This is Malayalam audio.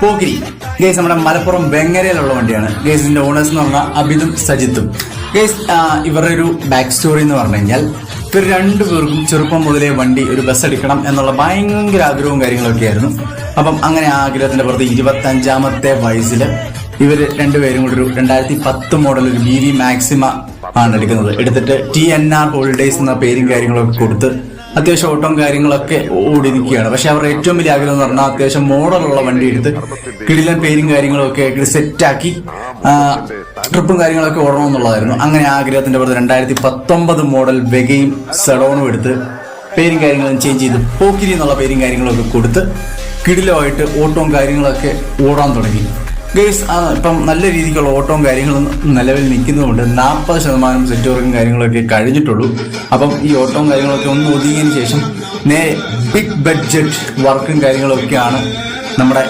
പോക്കിരി. ഗേസ് നമ്മുടെ മലപ്പുറം വെങ്ങരയിലുള്ള വണ്ടിയാണ്. ഗേസ് ഇതിന്റെ ഓണേഴ്സ് എന്ന് പറഞ്ഞാൽ അബിദും സജിത്തും. ഗേസ് ഇവരുടെ ഒരു ബാക്ക് സ്റ്റോറി എന്ന് പറഞ്ഞു കഴിഞ്ഞാൽ ഇവർ രണ്ടുപേർക്കും ചെറുപ്പം മുതലേ വണ്ടി ഒരു ബസ് എടുക്കണം എന്നുള്ള ഭയങ്കര ആഗ്രഹവും കാര്യങ്ങളൊക്കെ ആയിരുന്നു. അപ്പം അങ്ങനെ ആ ആഗ്രഹത്തിന്റെ പുറത്ത് 25ാമത്തെ വയസ്സിൽ ഇവര് രണ്ടുപേരും കൂടി ഒരു 2010 മോഡൽ ഒരു BV മാക്സിമ ആണ് എടുക്കുന്നത്. എടുത്തിട്ട് TNR ഹോളിഡേയ്സ് എന്ന പേരും കാര്യങ്ങളൊക്കെ കൊടുത്ത് അത്യാവശ്യം ഓട്ടവും കാര്യങ്ങളൊക്കെ ഓടി നിൽക്കുകയാണ്. പക്ഷെ അവരുടെ ഏറ്റവും വലിയ ആഗ്രഹം എന്ന് പറഞ്ഞാൽ അത്യാവശ്യം മോഡലുള്ള വണ്ടി എടുത്ത് കിടിലൻ പേരും കാര്യങ്ങളൊക്കെ സെറ്റാക്കി ട്രിപ്പും കാര്യങ്ങളൊക്കെ ഓടണമെന്നുള്ളതായിരുന്നു. അങ്ങനെ ആഗ്രഹത്തിന്റെ പുറത്ത് 2019 മോഡൽ വെഗയും സെഡോണും എടുത്ത് പേരും കാര്യങ്ങളും ചേഞ്ച് ചെയ്ത് പോക്കിരി എന്നുള്ള പേരും കാര്യങ്ങളൊക്കെ കൊടുത്ത് കിടിലമായിട്ട് ഓട്ടവും കാര്യങ്ങളൊക്കെ ഓടാൻ തുടങ്ങി. ഗേസ് ഇപ്പം നല്ല രീതിക്കുള്ള ഓട്ടവും കാര്യങ്ങളും നിലവിൽ നിൽക്കുന്നതുകൊണ്ട് 40% സെറ്റ് വർക്കും കാര്യങ്ങളൊക്കെ കഴിഞ്ഞിട്ടുള്ളൂ. അപ്പം ഈ ഓട്ടവും കാര്യങ്ങളൊക്കെ ഒന്ന് ഒതുങ്ങിയതിന് ശേഷം നേരെ ബിഗ് ബഡ്ജറ്റ് വർക്കും കാര്യങ്ങളൊക്കെയാണ് നമ്മുടെ